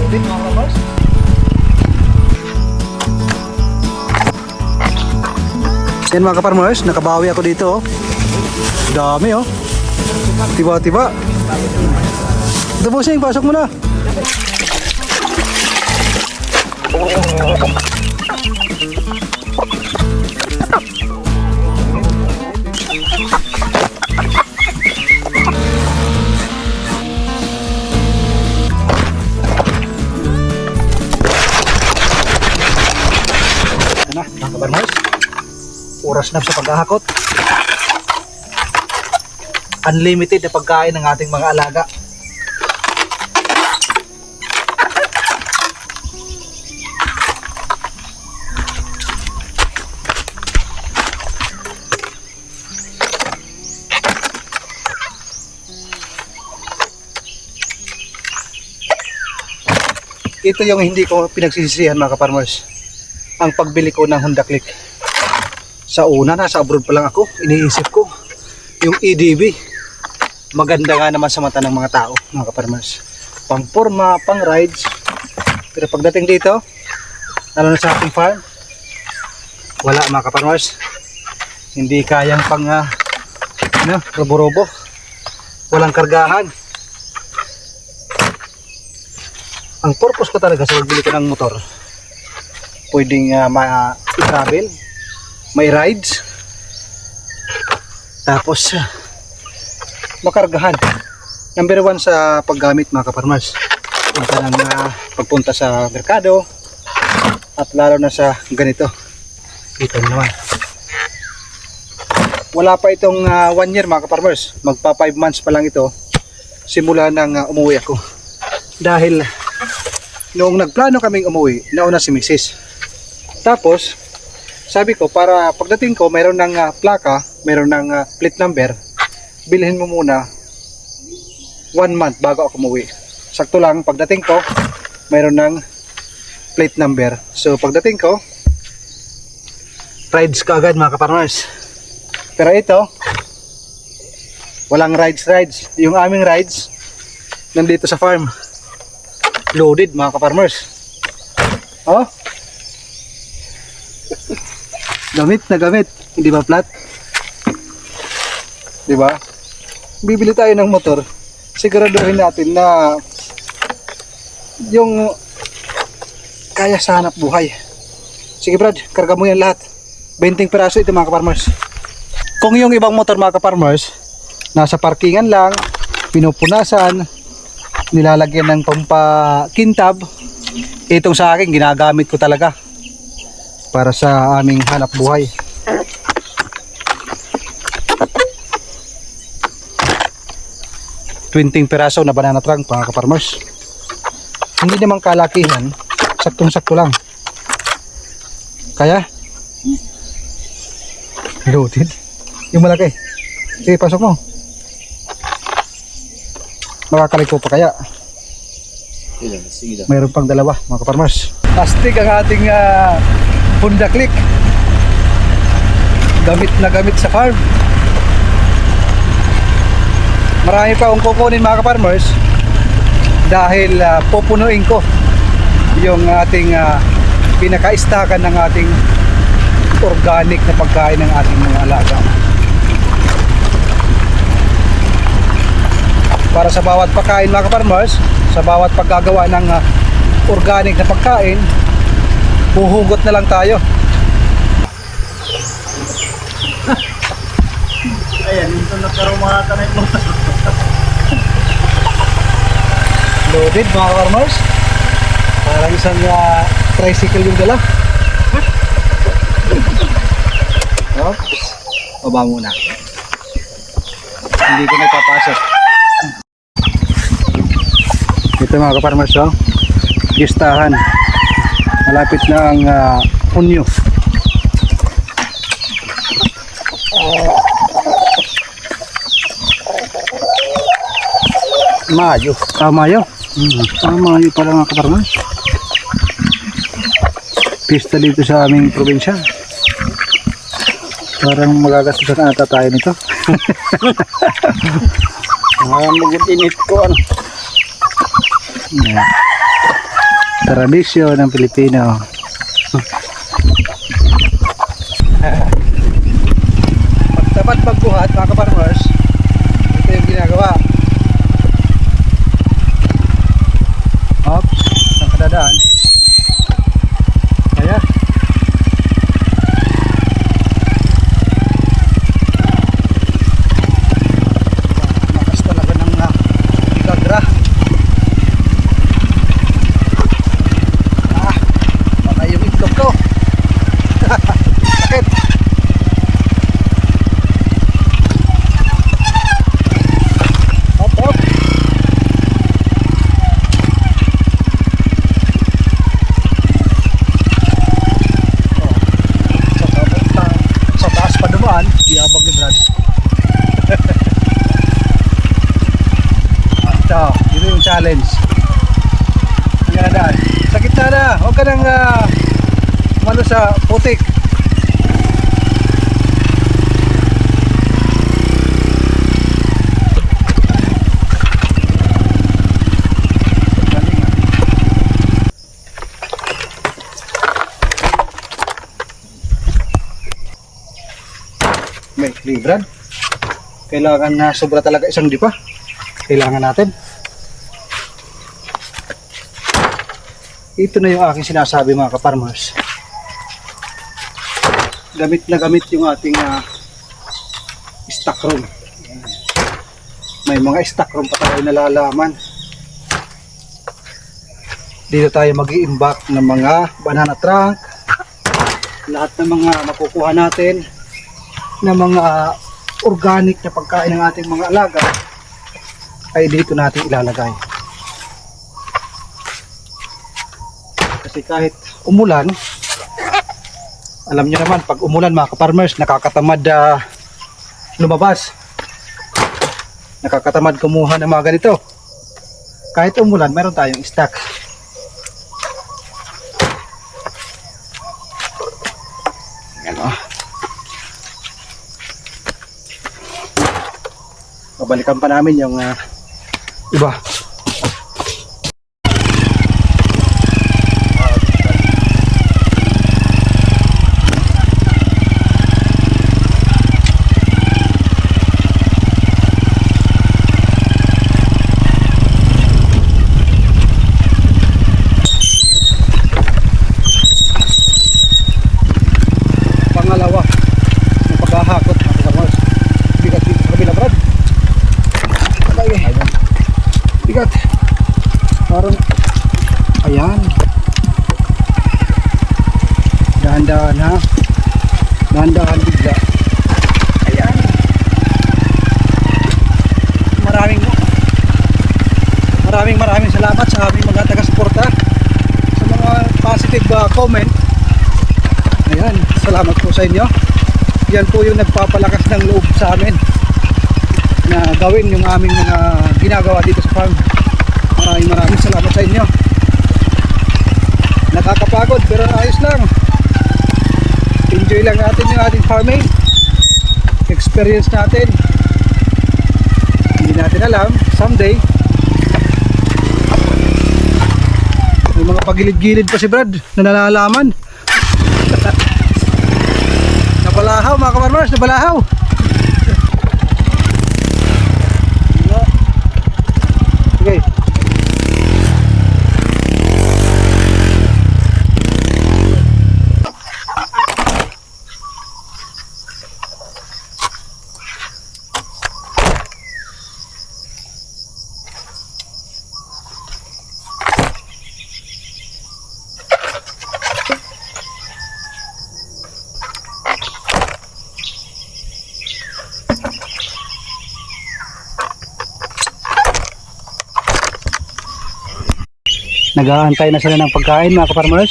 Loaded mga kapars. Yan mga kaparmers, nakabawi ako dito oh. Dami oh. Tiba-tiba. Ito bossing, pasok mo na. Na, mga kaparmers, oras na sa paghahakot. Unlimited na pagkain ng ating mga alaga. Ito yung hindi ko pinagsisisihan mga kaparmers, ang pagbili ko ng Honda Click. Sa una, nasa abroad pa lang ako, iniisip ko yung EDV. Maganda nga naman sa mata ng mga tao mga kaparmers, pang forma, pang rides. Pero pagdating dito, lalo na sa ating farm, wala mga kaparmers. Hindi kayang pang robo-robo, walang kargahan. Ang purpose ko talaga sa pagbili ko ng motor, pwedeng ma-travel, may rides, tapos makargahan. Number 1 sa paggamit mga kaparmers, pagpunta sa merkado, at lalo na sa ganito. Ito naman, wala pa itong 1 year mga kaparmers, magpa 5 months pa lang ito simula nang umuwi ako. Dahil noong nagplano kaming umuwi, nauna si Mrs. Tapos sabi ko, para pagdating ko mayroon ng plaka, mayroon ng plate number, bilhin mo muna 1 month bago ako umuwi. Sakto lang, pagdating ko mayroon ng plate number. So pagdating ko, rides ka agad mga kaparmers. Pero ito, walang rides. Yung aming rides nandito sa farm, loaded mga kaparmers. Oh, gamit na gamit, hindi ba flat? Di ba? Bibili tayo ng motor, siguraduhin natin na yung kaya sa hanap buhay. Sige Brad, karga mo yan lahat. 20 piraso ito mga kaparmers. Kung yung ibang motor mga kaparmers, nasa parkingan lang, pinupunasan, nilalagyan ng pampakintab, itong sa akin ginagamit ko talaga para sa aming hanap buhay. Twinting piraso na banana trunk mga kaparmers. Hindi naman kalakihan, saktong sakto lang. Kaya loaded yung malaki. Sige, pasok mo. Makakaliko pa kaya? Mayroon pang dalawa mga kaparmers. Astig ang ating Honda Click. Gamit na gamit sa farm. Marami pa akong kukunin mga kaparmers, dahil pupunuin ko yung ating pinaka-istakan ng ating organic na pagkain ng ating mga alaga. Para sa bawat pagkain mga kaparmers, sa bawat paggagawa ng organic na pagkain, huhugot na lang tayo. Ayan, ito nagkarumata na ito. Loaded mga kaparmers. Parang isang tricycle yung dala. Oops, baba muna. Hindi ko na ipapasok. Ito mga kaparmers, oh, listahan. Malapit na ang Hunyo. Mayo. Mayo. Mayo pala mga kaparmers. Pista dito sa aming probinsya. Parang magagastusan na ata tayo nito. Mga magit-init ko ano. Tradisyon ng Pilipino. Pagtapat pagbuhat mga kaparmers, ito yung ginagawa. Hop, saan ka dadaan? Kaya makas talaga ng bigagra. Baka yung itlog ko. Sakit. Hop, hop. Sa taas pa dumaan, yabag ni Brad. Ito, ito yung challenge. Yan na, sa gitna na, huwag ka nang umano sa putik. May Brad, kailangan na sobra talaga isang dipa. Kailangan natin. Ito na yung aking sinasabi mga kaparmers. Gamit na gamit yung ating stock room. May mga stock room pa tayo nalalaman. Dito tayo mag-i-imbak ng mga banana trunk. Lahat ng mga makukuha natin na mga organic na pagkain ng ating mga alaga ay dito natin ilalagay. Kasi kahit umulan, alam nyo naman pag umulan mga kaparmers, nakakatamad lumabas, nakakatamad kumuha ng mga ganito. Kahit umulan, meron tayong stock. Yan o. Babalikan pa namin yung iba. Pangalawa ng paghahakot ng kasamos. Bigat dito sa kabila, Brad. Bigat. Parang ayan. Dahan-dahan ha. Dahan-dahan bigla. Ayan. Maraming salamat sa aming mga taga-suporta, sa mga positive comment. Ayan, salamat po sa inyo. Yan po yung nagpapalakas ng loob sa amin na gawin yung aming mga ginagawa dito sa farm. Maraming salamat sa inyo. Nakakapagod pero ayos lang. Enjoy lang natin yung ating farming. Experience natin. Hindi natin alam, someday may mga pagilid-gilid pa si Brad na nalalaman. Nabalahaw mga kaparmers, nabalahaw. Okay. Nag-aantay na sila ng pagkain mga kaparmers.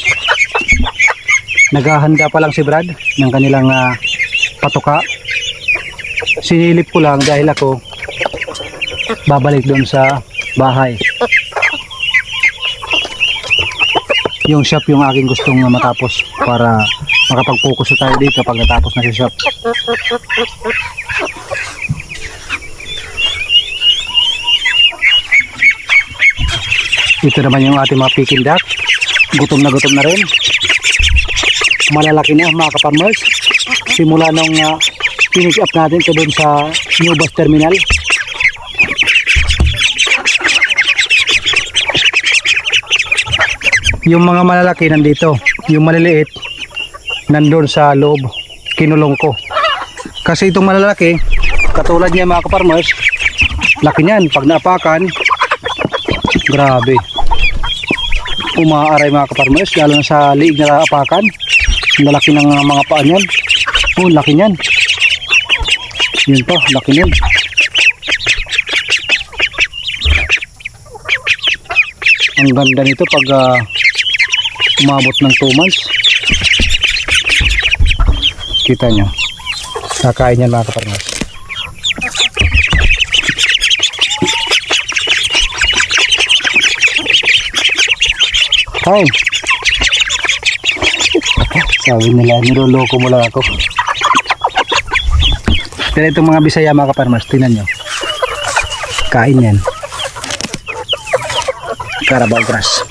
Naghahanda pa lang si Brad ng kanilang patuka. Sinilip ko lang dahil ako babalik doon sa bahay. Yung shop yung aking gustong matapos para makapag-focus tayo dito pag natapos na si shop. Ito naman yung ating mga Peking duck. Gutom na rin. Malalaki na mga ka-farmers. Simula nung finish up natin ito doon sa New Bus Terminal. Yung mga malalaki nandito, yung maliliit nandun sa loob, kinulong ko. Kasi itong malalaki, katulad niya mga ka-farmers, laki niyan. Pag naapakan, grabe. Umaaray mga ka-farmers, lalo na sa liig na apakan. Lalaki ng mga paa niyan. Oh, laki niyan. Yun to, laki niyan. Ang ganda nito pag umabot ng 2 months. Kita nyo, kakain yan mga ka-farmers. Hi. Sabi nila, niloloko mo lang ako. Pero itong mga Bisaya mga ka-farmers, tingnan nyo. Kain yan. Carabao grass.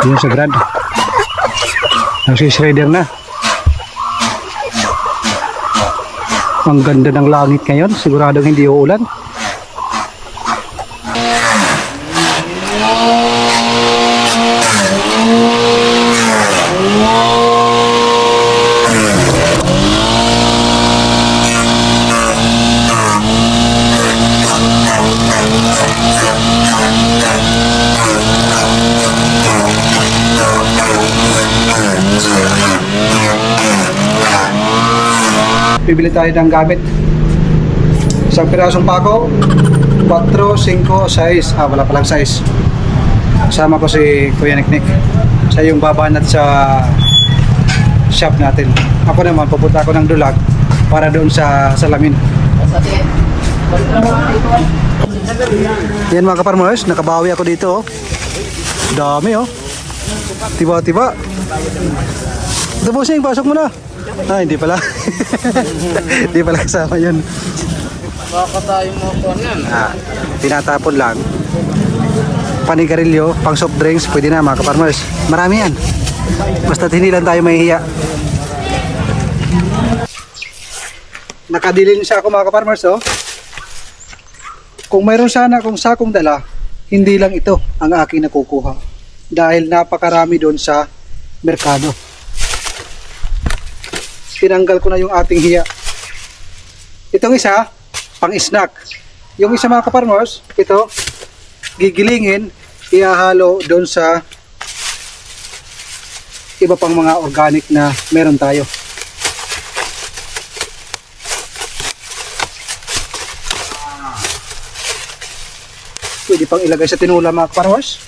Yun sa grad. Nagsishredder na. Ang ganda ng langit ngayon. Siguradong hindi uulan. Bibili tayo ng gamit. Isang pirasong pako, 4, 5, 6. Wala palang size. Kasama ko si Kuya Niknik. Siya yung babanat sa shop natin. Ako naman, pupunta ako ng Dulag para doon sa salamin. Yan mga ka-farmers, nakabawi ako dito. Dami oh. Tiba-tiba. Ito bossing, pasok mo na. Hindi pala. Hindi pala kasama yun. Baka tayo mo po yan. Tinatapon lang. Panigarilyo, pang soft drinks, pwede na mga ka-farmers. Marami yan. Basta hindi lang tayo mahihiya. Nakadilin siya ako mga ka-farmers oh. Kung mayroon sana akong sakong dala, hindi lang ito ang aking nakukuha. Dahil napakarami doon sa merkado. Tinanggal ko na yung ating hiya. Itong isa, pang snack. Yung isa mga ka-farmers, ito, gigilingin, ihahalo doon sa iba pang mga organic na meron tayo. Pwede pang ilagay sa tinula mga ka-farmers.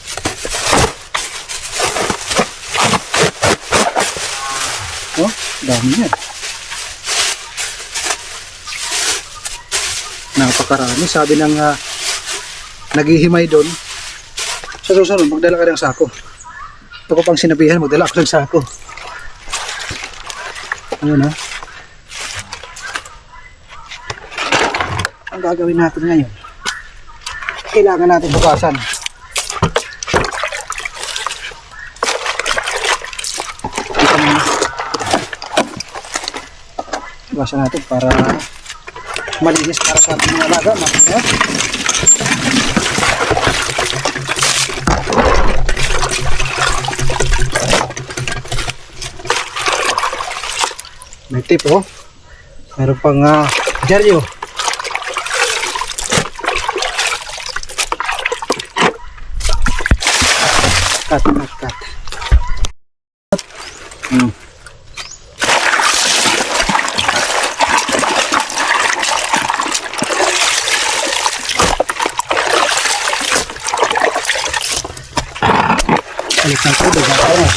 Oh, dami yan. Napakarami. Sabi ng naghihimay doon, sa susunod magdala ka ng sako. Ito ko pang sinabihan, magdala ako ng sako. Ano na? Ang gagawin natin ngayon, kailangan natin bukasan. Bukasan natin para malinis para sa ating mga alaga. May tip oh. Meron pang dyaryo. Cut. Alis ng tubig mga ka-farmers.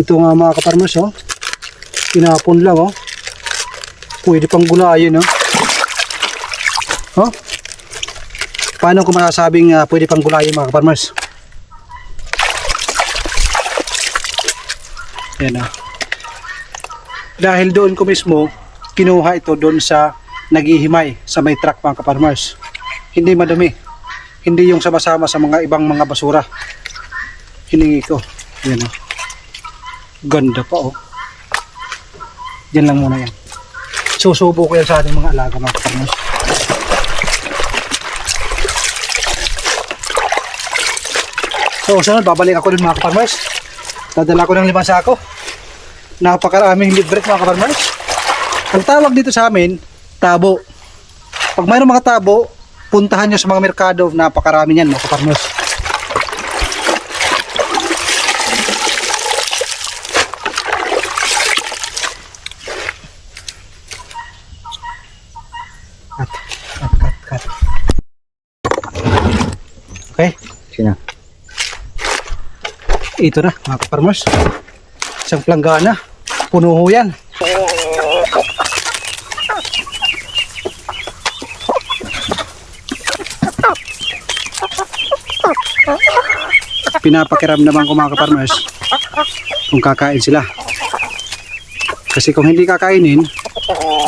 Ito nga mga kaparmers, oh. Tinapon lang, oh. Pwede pang gulayin, oh. Oh. Paano ko masasabing pwede pang gulayin mga kaparmers? Yan, oh. Dahil doon ko mismo kinuha ito doon sa naghihimay sa may truck mga kaparmers. Hindi madumi. Hindi yung sama-sama sa mga ibang mga basura. Hiningi ko. Yan, oh. Ganda pa, oh. Yan lang muna yan. Susubo ko yan sa ating mga alaga mga kaparmers. So sunod, babalik ako dun mga kaparmers. Dadala ko ng 5 sako. Napakaraming libre mga kaparmers. Ang tawag dito sa amin, tabo. Pag mayroong mga tabo, puntahan nyo sa mga merkado, napakarami niyan mga kaparmers. Cut. Okay, sino? Ito na mga kaparmers. Isang planggana. Puno ho yan. Pinapakiramdaman ko mga kaparmers kung kakain sila. Kasi kung hindi kakainin,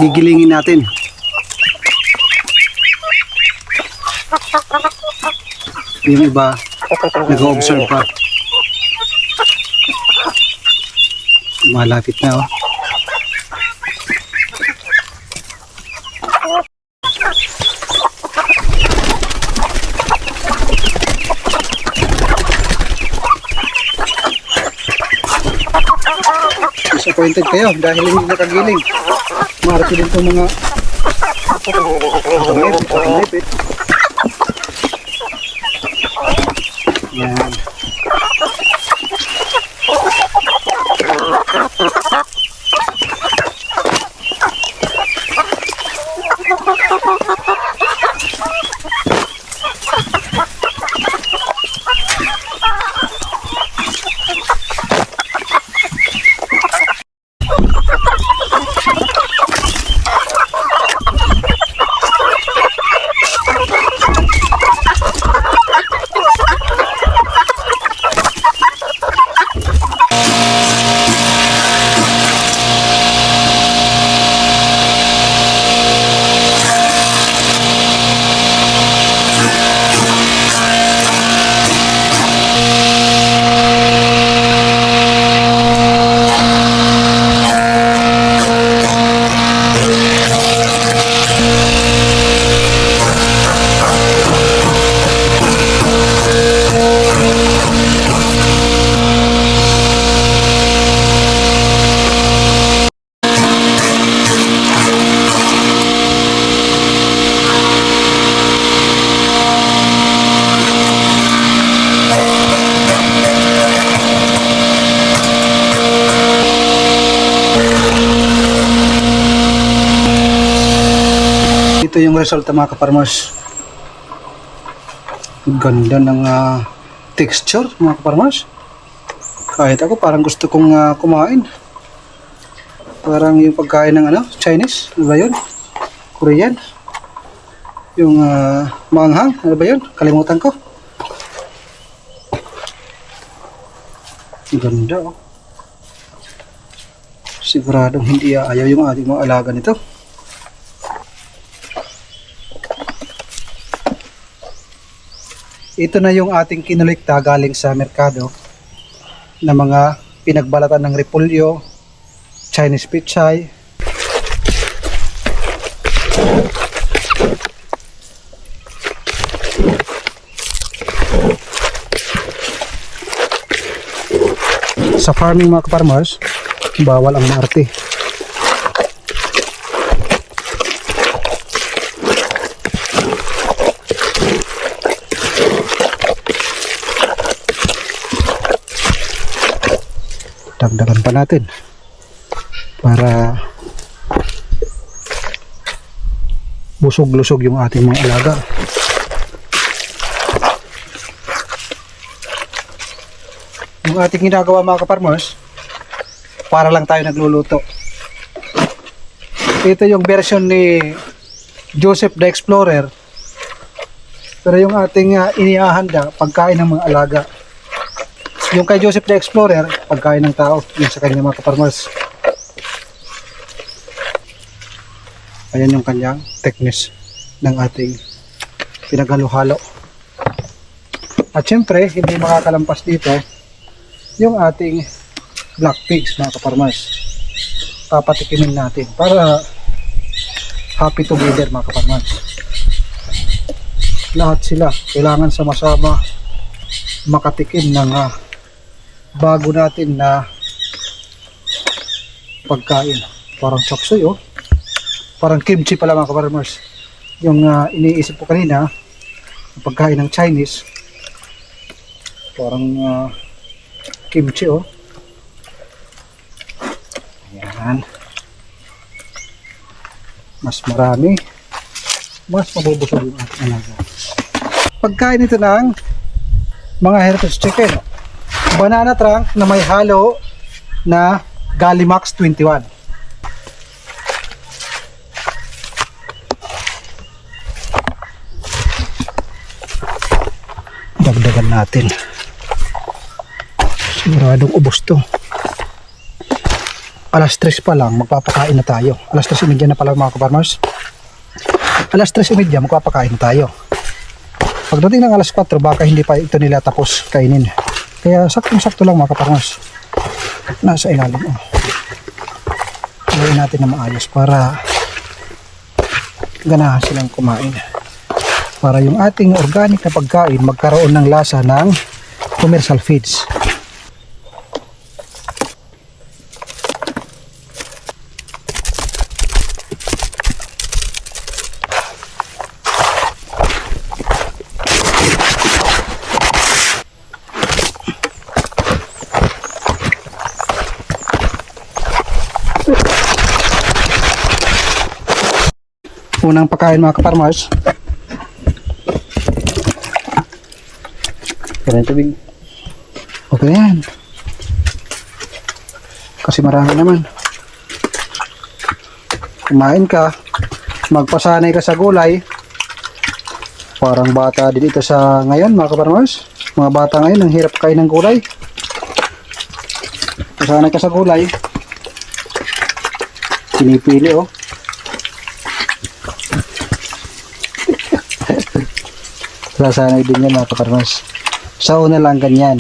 gigilingin natin. Yung iba, nag-observe pa. Malapit na, oh. Disappointed kayo dahil hindi nakagiling. Marami din itong mga naipit. Yan. Ito yung resulta mga kaparmers. Ganda ng texture mga kaparmers. Kahit ako parang gusto kong kumain. Parang yung pagkain ng Chinese, ano ba yun? Korean. Yung manghang, ano ba yun? Kalimutan ko. Ganda, oh. Siguradong hindi ayaw yung ating mga alaga nito. Ito na yung ating kinulikta galing sa merkado na mga pinagbalatan ng repolyo, Chinese pichay, sa farming mga kaparmers, bawal ang maarte. Dagdagan pa natin para busog-lusog yung ating mga alaga. Yung ating ginagawa mga kaparmers, para lang tayo nagluluto. Ito yung version ni Joseph the Explorer. Pero yung ating inihahanda, pagkain ng mga alaga. Yung kay Joseph the Explorer, pagkain ng tao. Yung sa kanya mga kaparmers. Ayan yung kanyang thickness ng ating pinaghalo-halo. At syempre, hindi makakalampas dito yung ating black pigs mga kaparmers. Papatikimin natin para happy together mga kaparmers. Lahat sila kailangan sama-sama makatikim ng bago natin na pagkain. Parang chop suey oh. Parang kimchi pala mga kaparmers. Yung iniisip ko kanina, pagkain ng Chinese, parang kimchi oh. Ayan. Mas marami, mas mabubusog yung ating alaga. Pagkain ito ng mga heritage chicken. Banana trunk na may halo na Gallimax 21. Dagdagan natin. Siguradong ubos to. Alas 3 pa lang magpapakain na tayo. Alas 3:30 na pala mga kaparmers. Alas 3:30 magpapakain na tayo. Pagdating ng alas 4 baka hindi pa ito nila tapos kainin. Kaya saktong-sakto lang mga kaparmers. Nasa ilalim oh. Gawin natin na maayos para ganahan silang kumain. Para yung ating organic na pagkain magkaroon ng lasa ng commercial feeds. Unang pagkain mga kaparmers. Kaya tubig. Okay na yan. Kasi marami naman. Kumain ka. Magpasanay ka sa gulay. Parang bata din ito sa ngayon mga kaparmers. Mga bata ngayon ang hirap kain ng gulay. Pasanay ka sa gulay. Pinipili oh. Sasanay din yan mga kaparmers. Sa una lang ganyan.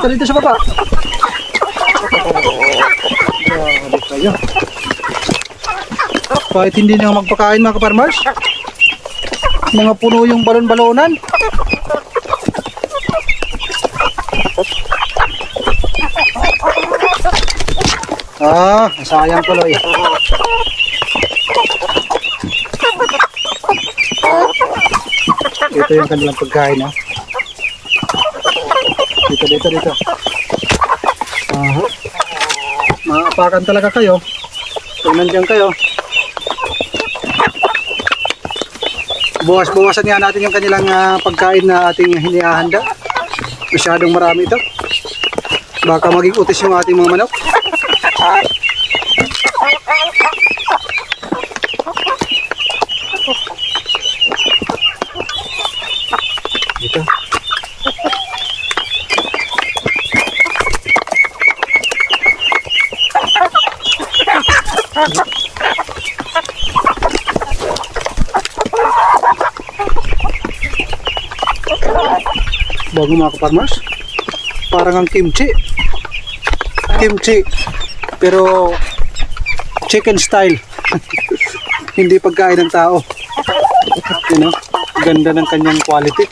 Ito dito sa baba. Grabe kayo. Kahit hindi na magpakain mga kaparmers, mga puno yung balon-balonan. Sayang tuloy. Ito yung kanilang pagkain ha. Dito. Maapakan talaga kayo. Kung nandiyan kayo. Buwas-buwasan nga natin yung kanilang pagkain na ating hinihahanda. Masyadong marami ito. Baka maging utis yung ating mga manok. Dito. Bago mga kaparmers, parang ang kimchi pero chicken style. Hindi pagkain ng tao. You know, ganda ng kanyang quality.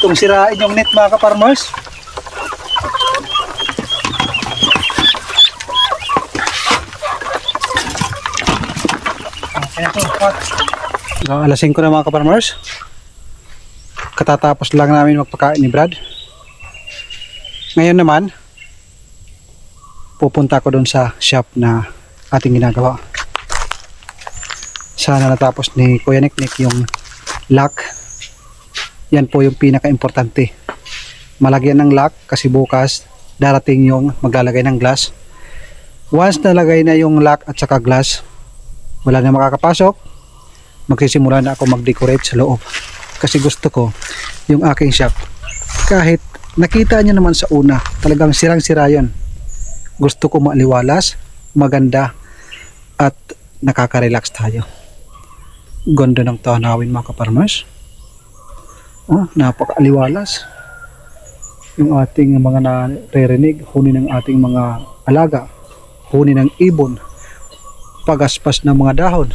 gustong sirain yung net mga ka-farmers. Alas 5 na mga ka-farmers. Katatapos lang namin magpakain ni Brad. Ngayon naman, pupunta ko doon sa shop na ating ginagawa. Sana natapos ni Kuya Niknik yung lock. Yan po yung pinaka-importante. Malagyan ng lock kasi bukas darating yung maglalagay ng glass. Once nalagay na yung lock at saka glass, wala na makakapasok. Magsisimula na ako mag-decorate sa loob. Kasi gusto ko yung aking shop. Kahit nakita niyo naman sa una, talagang sirang-sira yun. Gusto ko maaliwalas, maganda, at nakaka-relax tayo. Ganda ng tanawin mga ka-farmers. Oh, napaka-aliwalas. Yung ating mga naririnig, huni ng ating mga alaga, huni ng ibon, pagaspas ng mga dahon.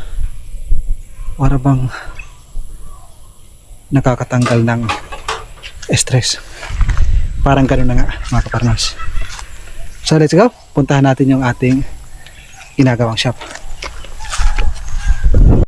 Para bang nakakatanggal ng stress. Parang gano'n na nga mga ka-farmers. So let's go. Puntahan natin yung ating ginagawang shop.